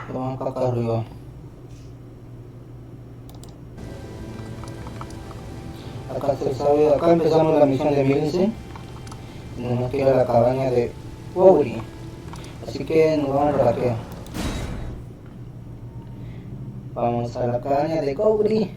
Vamos acá arriba. Acá se sabe, acá empezamos la misión de Millicent. Tenemos que ir a la cabaña de Cowrie. Así que nos vamos para acá. Vamos a la cabaña de Cowrie.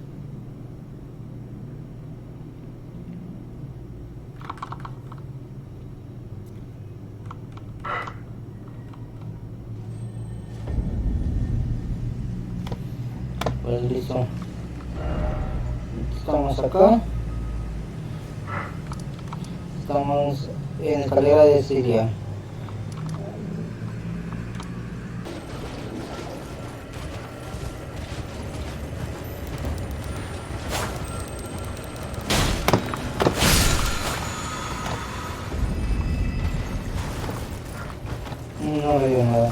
Pues listo. Estamos acá. Estamos en escalera de Siria. No veo nada.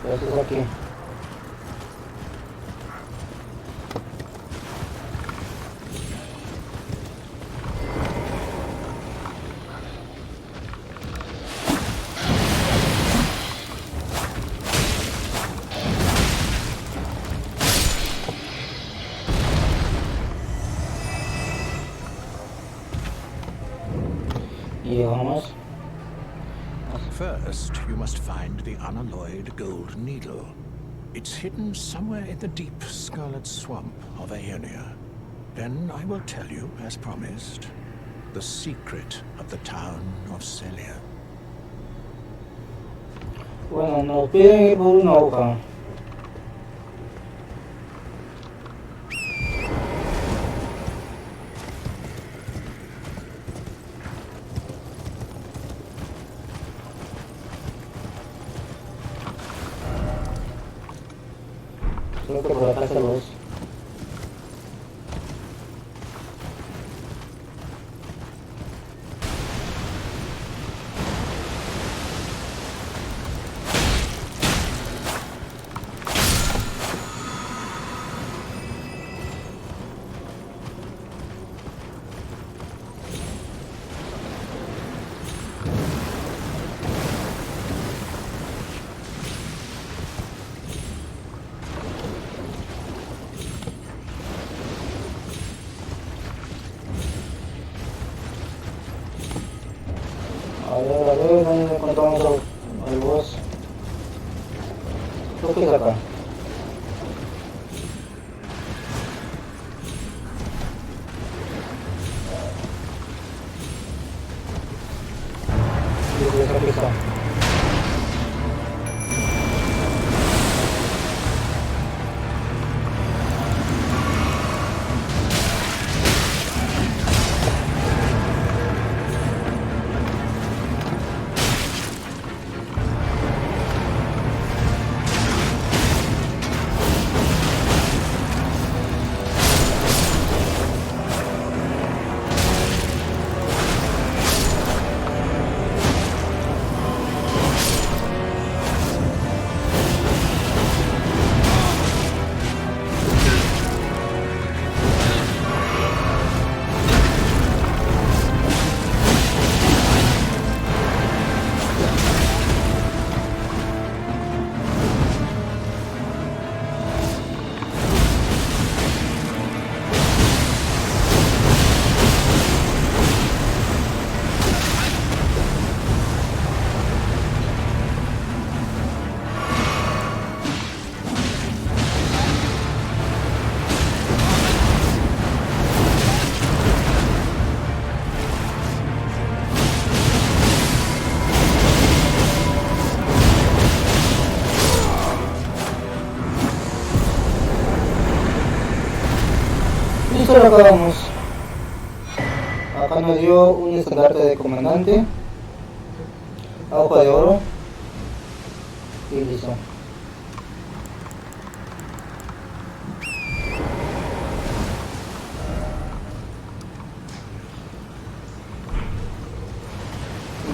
Gracias aquí. Y vamos. First, you must find the unalloyed gold needle. It's hidden somewhere in the deep scarlet swamp of Aeonia. Then I will tell you, as promised, the secret of the town of Celia. Bueno, nos piden ir por una hoja. Creo que por acá está luz. A ver, ¿dónde encontramos al boss? Creo que es acá. Sí, aquí está. Listo, lo acabamos. Acá nos dio un estandarte de comandante, hoja de oro y listo.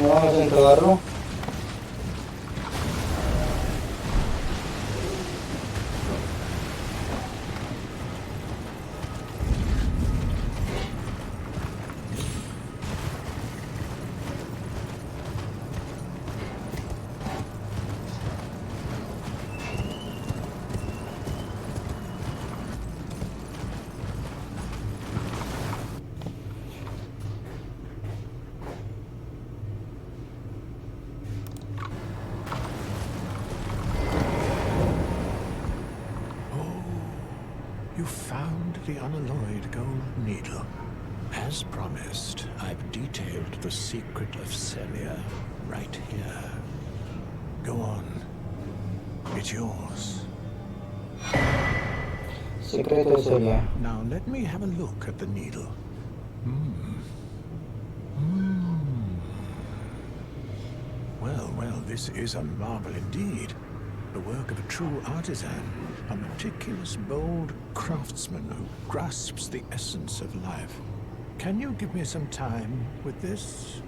Vamos a entregarlo. You found the unalloyed gold needle. As promised, I've detailed the secret of Celia right here. Go on. It's yours. Secreto de Celia. Now let me have a look at the needle. Well, this is a marvel indeed. The work of a true artisan, a meticulous, bold craftsman who grasps the essence of life. Can you give me some time with this?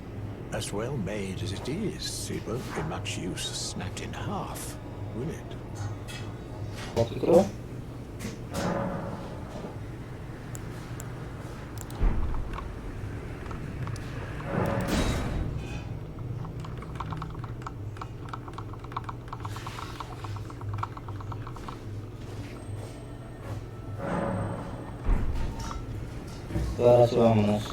As well made as it is, it won't be much use snapped in half, will it? Aquí creo. Y ahora sí vámonos.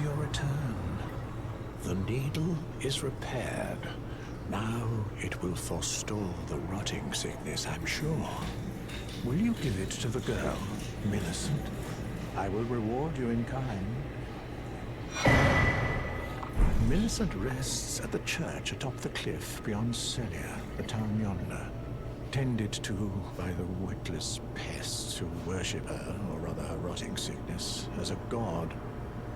Your return. The needle is repaired. Now it will forestall the rotting sickness, I'm sure. Will you give it to the girl, Millicent? I will reward you in kind. Millicent rests at the church atop the cliff beyond Celia, the town yonder, tended to by the witless pests who worship her, or rather her rotting sickness, as a god.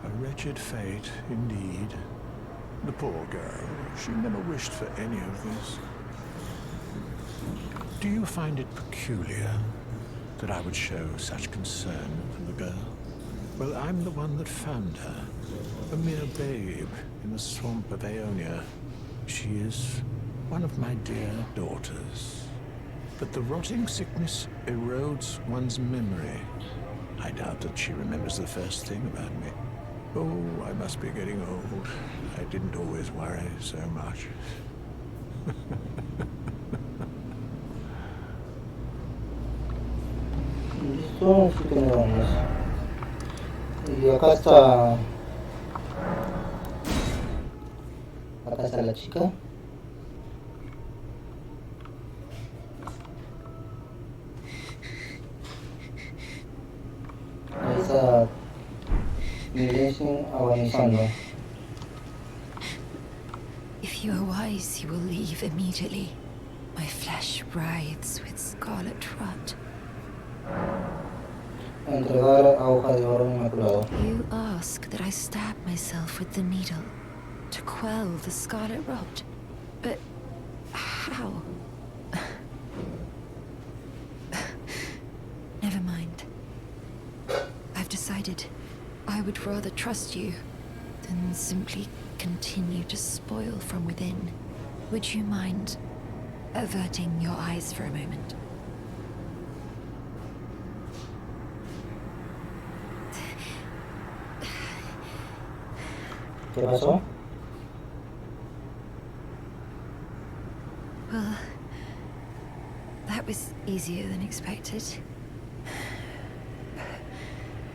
A wretched fate, indeed. The poor girl, she never wished for any of this. Do you find it peculiar that I would show such concern for the girl? Well, I'm the one that found her, a mere babe in the swamp of Aeonia. She is one of my dear daughters. But the rotting sickness erodes one's memory. I doubt that she remembers the first thing about me. Oh, I must be getting old. I didn't always worry so much. Listo, así que nos vamos. Y acá está... Acá está la chica. Ahí está... Millicent agonizando. If you are wise, you will leave immediately. My flesh writhes with scarlet rot. Entregar a hoja de oro inmaculado. You ask that I stab myself with the needle to quell the scarlet rot. But how? Never mind. I've decided. I would rather trust you than simply continue to spoil from within. Would you mind averting your eyes for a moment? ¿Qué pasó? Well, that was easier than expected.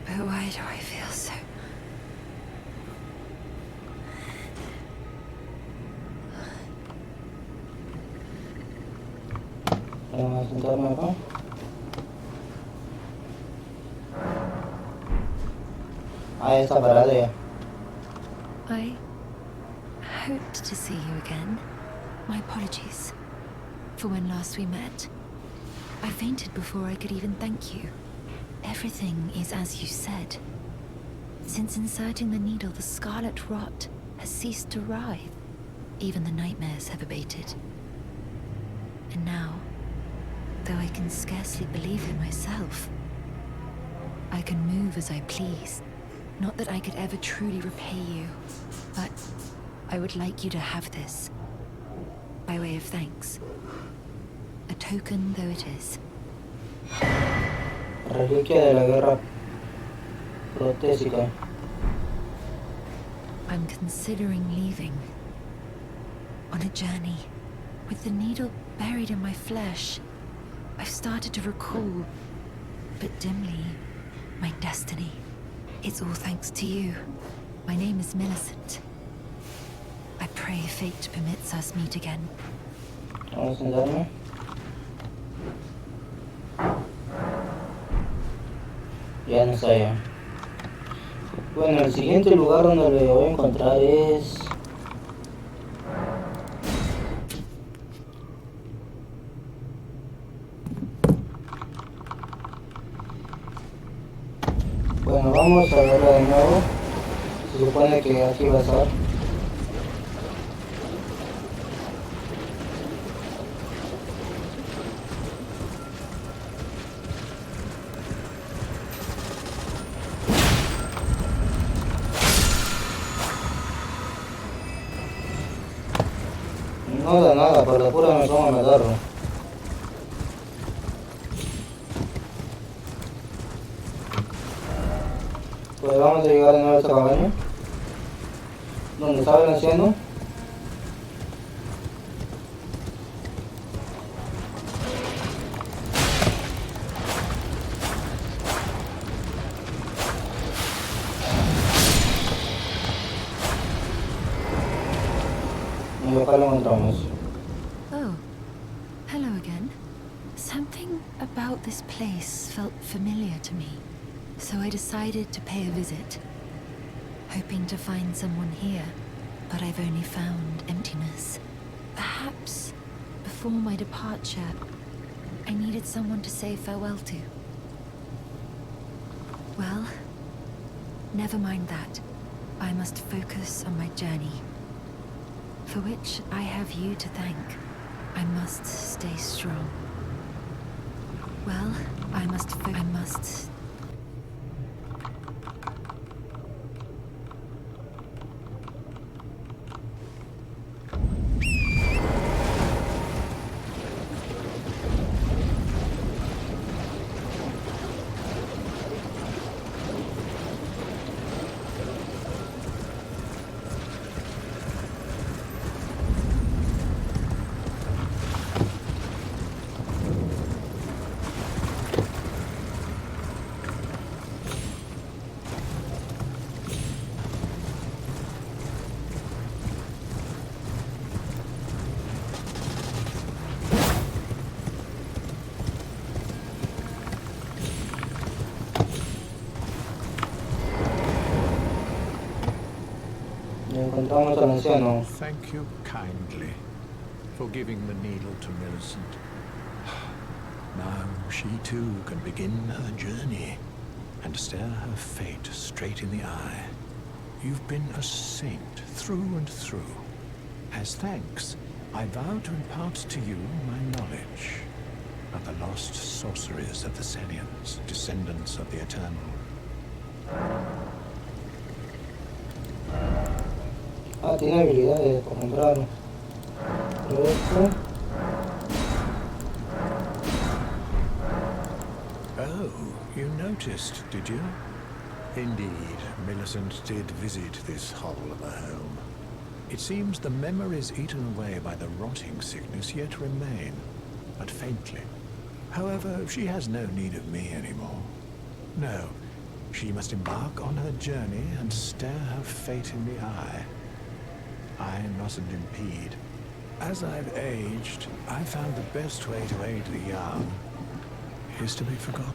But why do I feel so... Vamos a sentarme acá. Ahí está parada ya. I hoped to see you again. My apologies for when last we met. I fainted before I could even thank you. Everything is as you said. Since inserting the needle, the scarlet rot has ceased to writhe. Even the nightmares have abated. And now, though I can scarcely believe it myself, I can move as I please. Not that I could ever truly repay you, but I would like you to have this. By way of thanks. A token though it is. Reliquia de la guerra protésica. I'm considering leaving. On a journey. With the needle buried in my flesh. I've started to recall, but dimly, my destiny. It's all thanks to you. My name is Millicent. I pray fate permits us meet again. Vamos a sentarme. Ya no está ya. Bueno, el siguiente lugar donde lo voy a encontrar es... Bueno, vamos a verla de nuevo. Se supone que aquí va a estar. No da nada, por la pura me pongo a matarlo. Pues vamos a llegar de nuevo a esta cabaña donde estaba el anciano. Y acá lo encontramos. Oh, hello again. Something about this place felt familiar to me, so I decided to pay a visit, hoping to find someone here, but I've only found emptiness. Perhaps, before my departure, I needed someone to say farewell to. Well, never mind that. I must focus on my journey, for which I have you to thank. I must stay strong. Well, I must. Encontramos al anciano. Thank you kindly for giving the needle to Millicent. Now she too can begin her journey and stare her fate straight in the eye. You've been a saint through and through. As thanks, I vow to impart to you my knowledge of the lost sorceries of the Selians, descendants of the Eternal. Ah, tiene habilidades, por comprar. Pero esto... Oh, you noticed, did you? Indeed, Millicent did visit this hovel of a home. It seems the memories eaten away by the rotting sickness yet remain, but faintly. However, she has no need of me anymore. No, she must embark on her journey and stare her fate in the eye. I mustn't impede. As I've aged, I found the best way to aid the young is to be forgotten.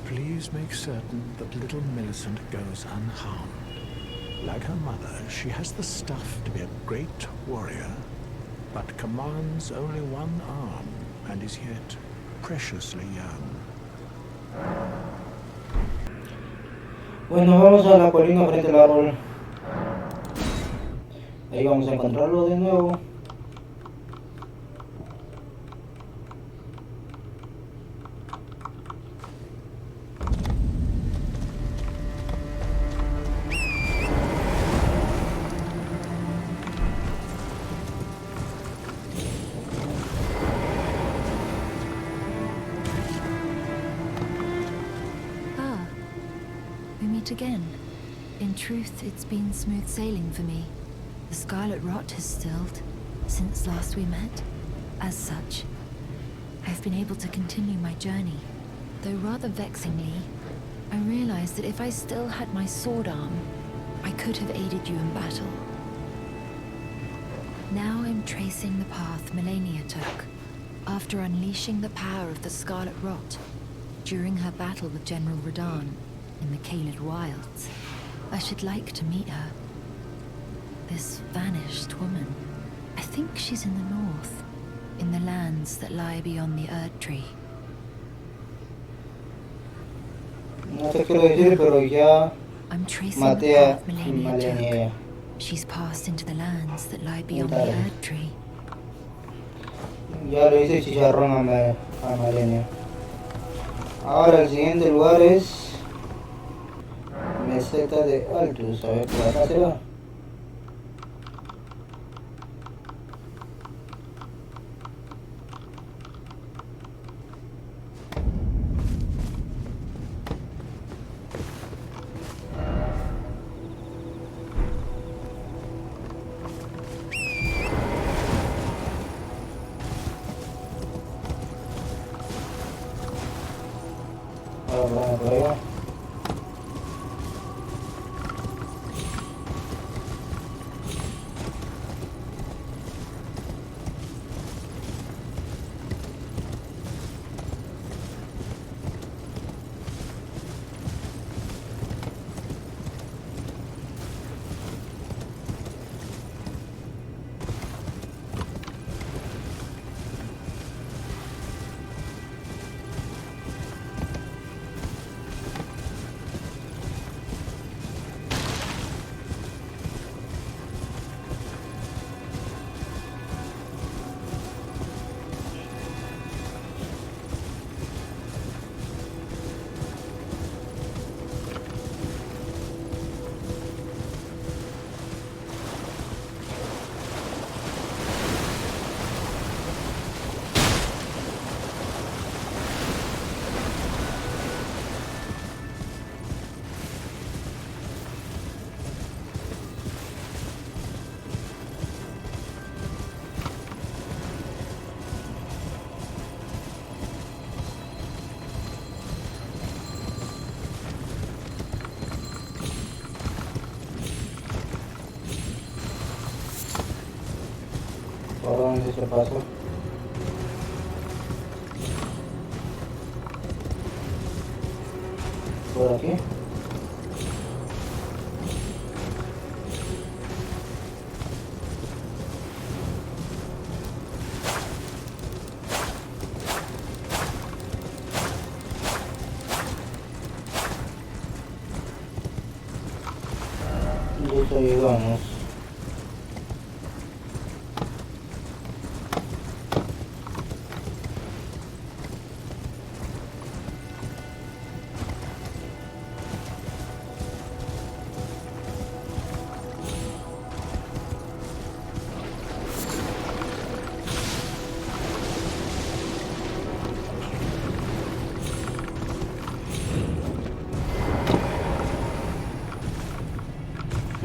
Please make certain that little Millicent goes unharmed. Like her mother, she has the stuff to be a great warrior, but commands only one arm and is yet preciously young. Bueno, vamos a la colina frente al árbol. Ahí vamos a encontrarlo de nuevo. meet again. In truth, it's been smooth sailing for me. The scarlet rot has stilled since last we met. As such, I've been able to continue my journey. Though rather vexingly, I realized that if I still had my sword arm, I could have aided you in battle. Now I'm tracing the path Melania took, after unleashing the power of the Scarlet Rot during her battle with General Radahn in the Caelid Wilds. I should like to meet her. This vanished woman. I think she's in the north, in the lands that lie beyond the Erd Tree. No te quiero decir, pero ya I'm tracing maté the a path Melania Malenia. took. She's passed into the lands that lie beyond the Erd Tree. Ya le hice chicharrón a Malenia. Ahora el siguiente lugar es Meseta de Altus. A ver, por acá se va. Ahora por allá. ¿Por dónde se pasó? Por aquí. Listo, llegamos.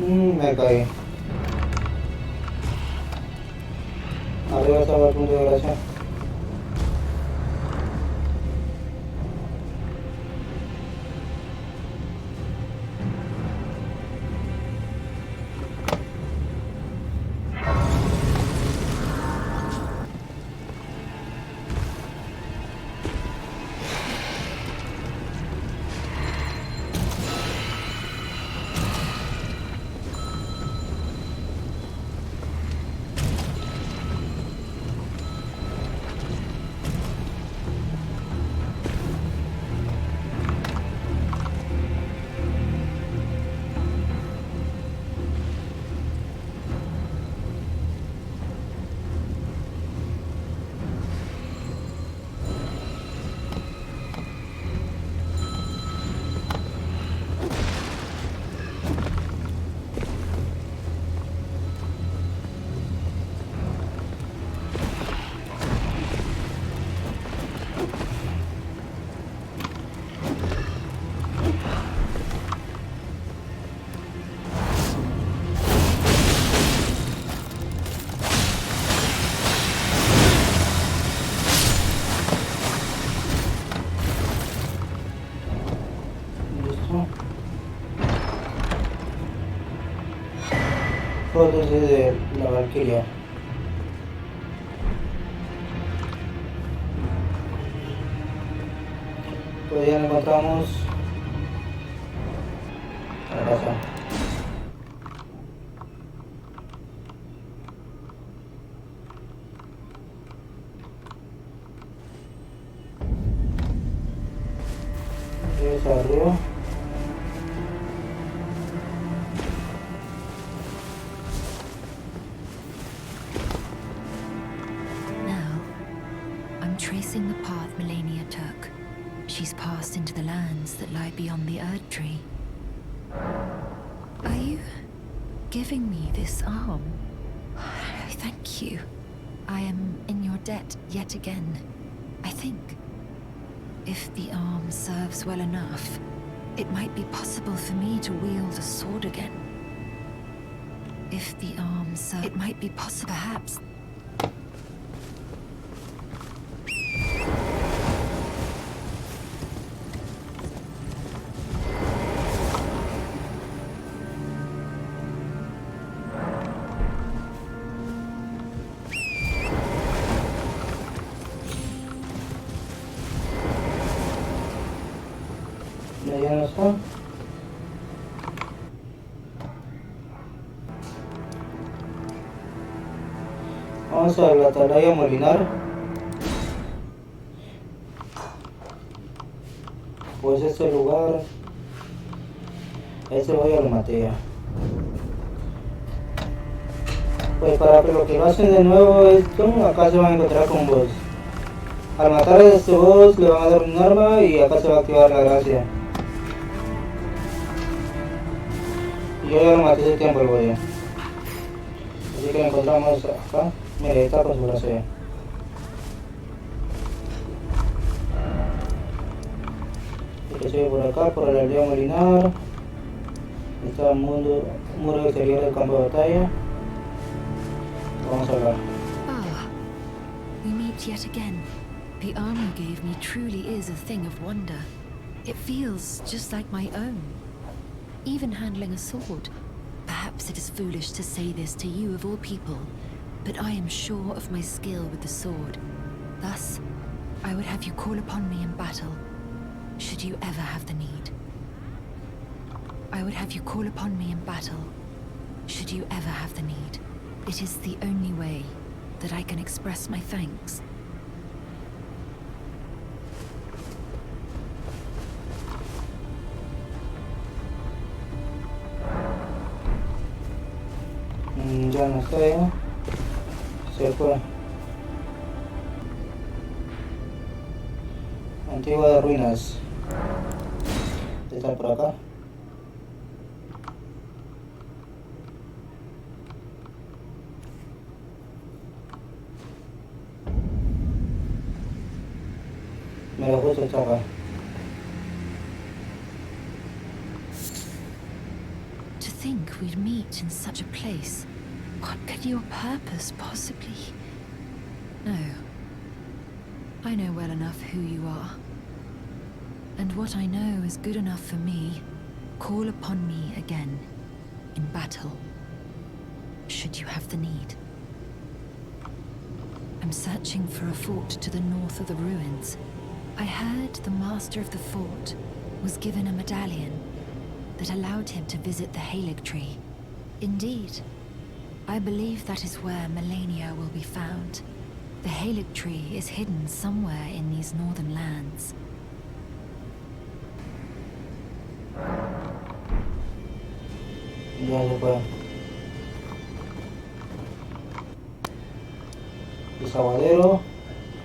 Me caí. Arriba estaba el punto de gracia. prótesis de la Valquiria. Pues ya encontramos la casa. Es arriba. Now, I'm tracing the path Melania took. She's passed into the lands that lie beyond the Erd Tree. Are you giving me this arm? Thank you. I am in your debt yet again, I think. If the arm serves well enough, it might be possible for me to wield a sword again. If the arm serves, it might be possible, perhaps. Ya no está. Vamos a la atalaya molinar. Pues este lugar, este voy a lo maté. Pues para que lo que lo hacen de nuevo es, acá se van a encontrar con boss. Al matar a este boss le van a dar un arma y acá se va a activar la gracia. Yo ya lo maté hace tiempo el boss. Así que lo encontramos acá. Mira, está con su brazo ya. Que sigue por acá, por el aldea molinar. Está el muro exterior del campo de batalla. Vamos a hablar. Ah, we meet yet again. The arm you gave me truly is a thing of wonder. It feels just like my own. Even handling a sword. Perhaps it is foolish to say this to you of all people, but I am sure of my skill with the sword. Thus, I would have you call upon me in battle, should you ever have the need. I would have you call upon me in battle, should you ever have the need. It is the only way that I can express my thanks. Ya no está ya. Se fue. Antigua de ruinas. Está por acá. Mira, justo está acá. To think we'd meet in such a place. What could your purpose possibly? No. I know well enough who you are. And what I know is good enough for me. Call upon me again, in battle, should you have the need. I'm searching for a fort to the north of the ruins. I heard the master of the fort was given a medallion that allowed him to visit the Halig tree. Indeed, I believe that is where Melania will be found. The Halig tree is hidden somewhere in these northern lands. Ya se fue. Desaguadero.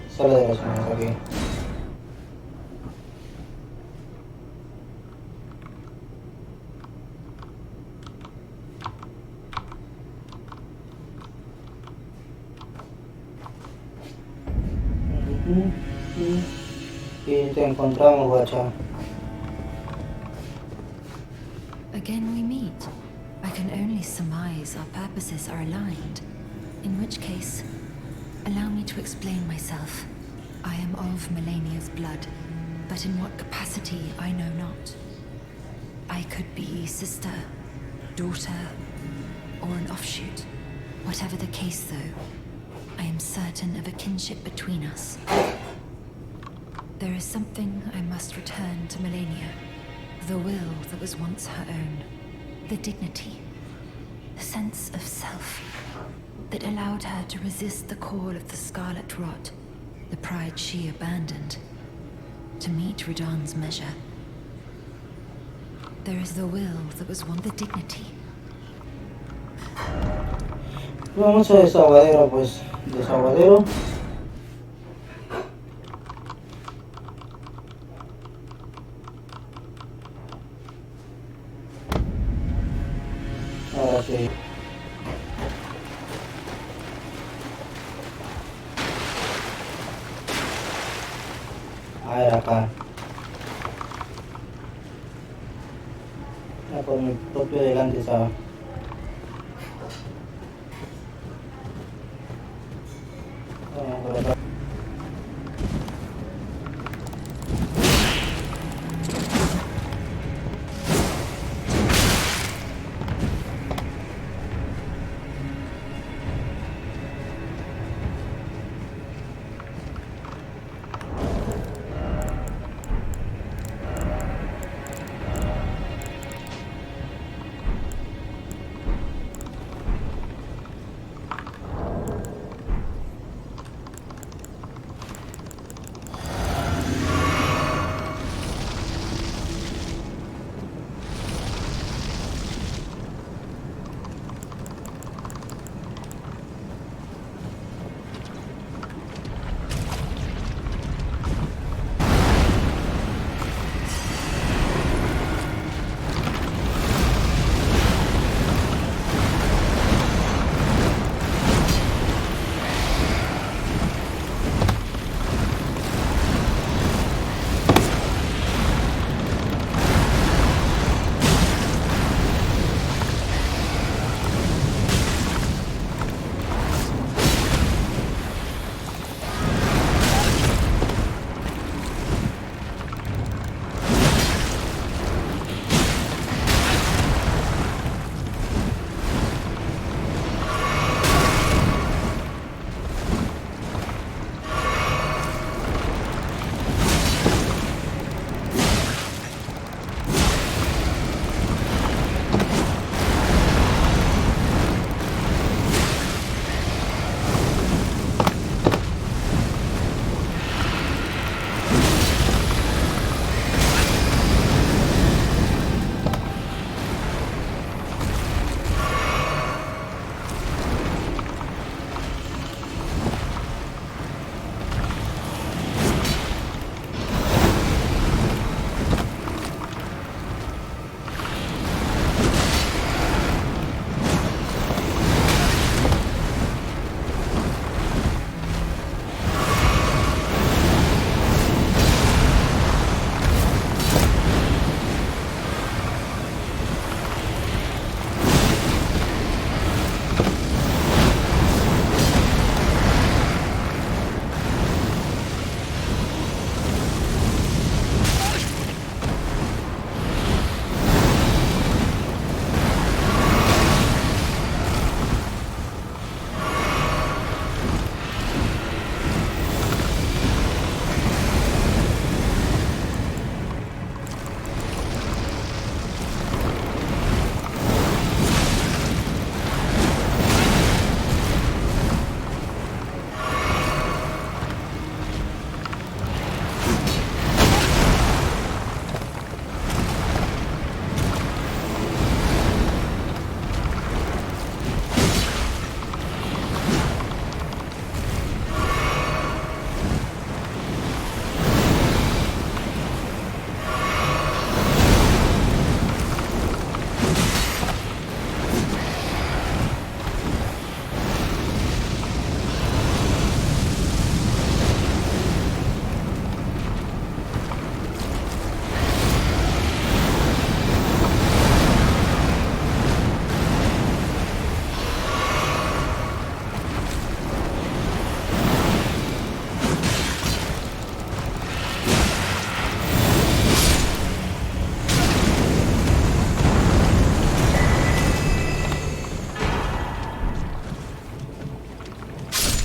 Sala de oraciones aquí. Y te encontramos, guacha. Again we meet. I can only surmise our purposes are aligned. In which case, allow me to explain myself. I am of Melania's blood, but in what capacity I know not. I could be sister, daughter, or an offshoot. Whatever the case, though, I am certain of a kinship between us. There is something I must return to Melania. The will that was once her own. The dignity. The sense of self that allowed her to resist the call of the Scarlet Rot. The pride she abandoned to meet Radahn's measure. There is the will that was once the dignity. Vamos a desaguadero, pues. Desaguadero. Ahora sí. A ver acá. Ya por mi propio delante, ¿sabes? Vamos por acá.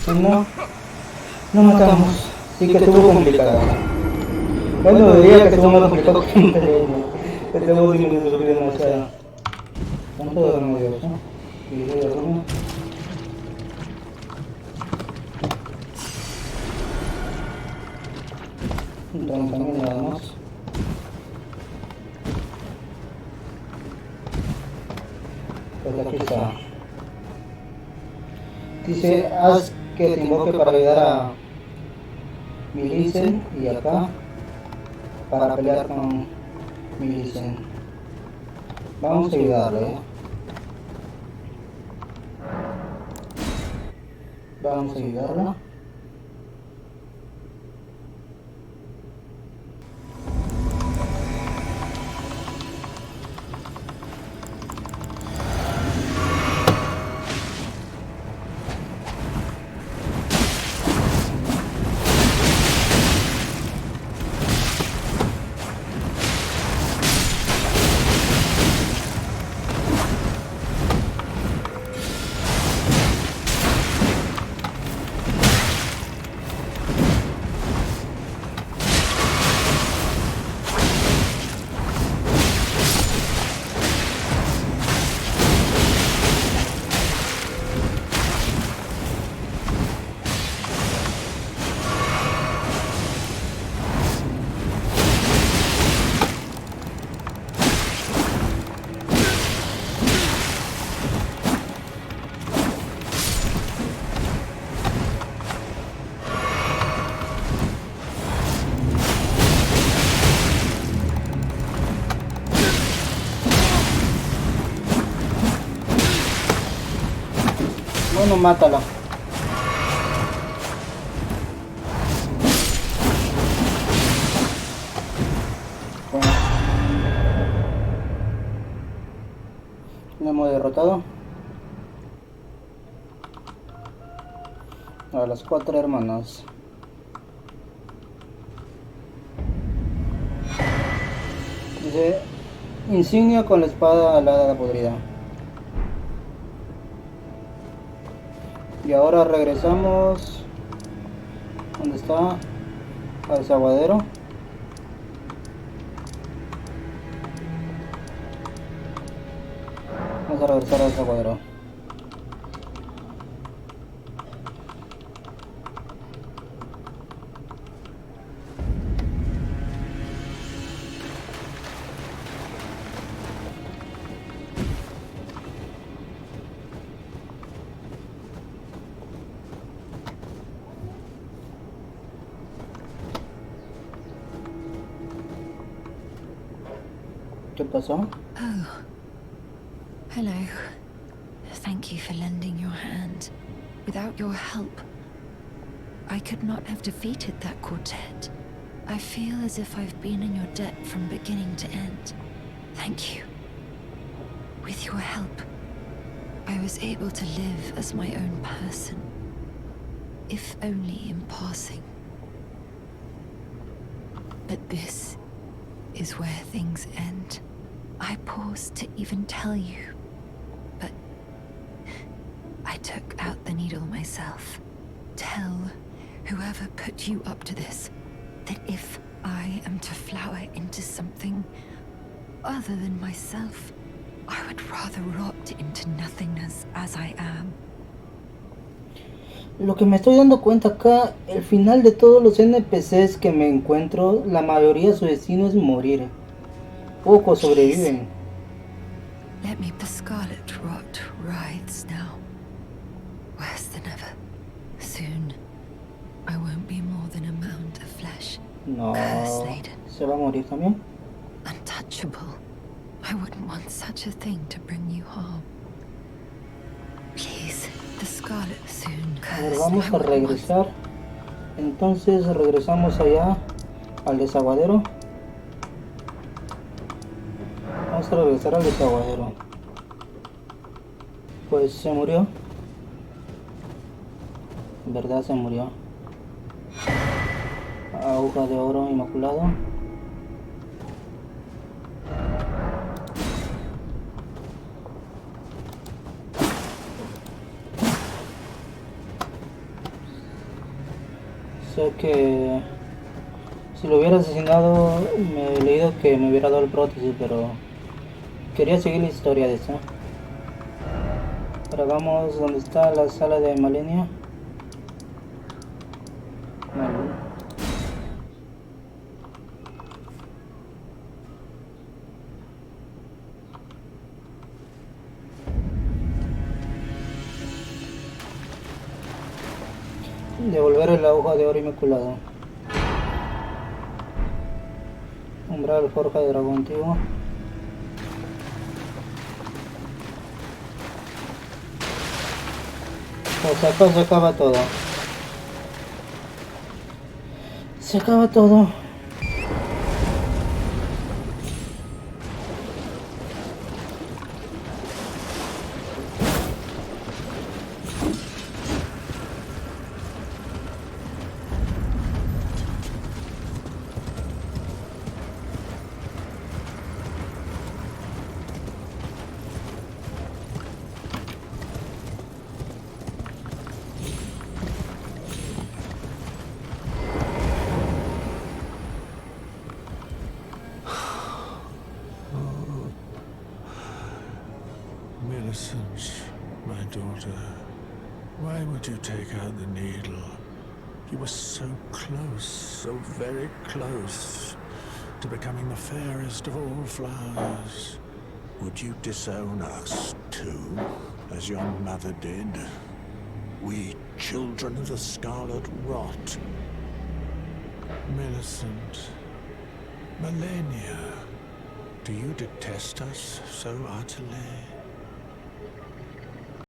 No, no matamos. Sí que estuvo complicado. Bueno, diría que estuvo más complicado que un pequeño. Estamos sin sufrir demasiado. ¿Cuánto dormimos de eso? ¿Y de dormir? Entonces también nada más. Pues aquí está. Dice, haz que te invoque para ayudar a Millicent y acá para pelear con Millicent. Vamos a ayudarle. Vamos a ayudarla. Bueno, mátala. Bueno. Lo hemos derrotado. A las 4 hermanas. Dice, insignia con la espada alada podrida. Y ahora regresamos. ¿Dónde está? Al desaguadero. Vamos a regresar al desaguadero. ¿Qué pasó? Oh. Hello. Thank you for lending your hand. Without your help, I could not have defeated that quartet. I feel as if I've been in your debt from beginning to end. Thank you. With your help, I was able to live as my own person. If only in passing. But this is where things end. I paused to even tell you, but I took out the needle myself. Tell whoever put you up to this that if I am to flower into something other than myself, I would rather rot into nothingness as I am. Lo que me estoy dando cuenta acá, el final de todos los NPCs que me encuentro, la mayoría su destino es morir. Pocos sobreviven. Let me, the scarlet rot writhes now, worse than ever. Soon, I won't be more than a mound of flesh. No, Curse-laden. ¿Se va a morir también? Untouchable. I wouldn't want such a thing to bring you harm. Please, the scarlet soon. A ver, vamos a regresar. Entonces regresamos allá al desaguadero. Vamos a regresar al desaguadero. Pues se murió. En verdad se murió. Aguja de oro inmaculado. Sé que si lo hubiera asesinado, me he leído que me hubiera dado el prótesis, pero quería seguir la historia de eso. Ahora vamos donde está la sala de Malenia. Devolver el hoja de oro inmaculado. Umbral forja de dragón antiguo. Pues acá se acaba todo. Se acaba todo. Millicent, my daughter, why would you take out the needle? You were so close, so very close to becoming the fairest of all flowers. Would you disown us too, as your mother did? We children of the scarlet rot. Millicent, Malenia, do you detest us so utterly?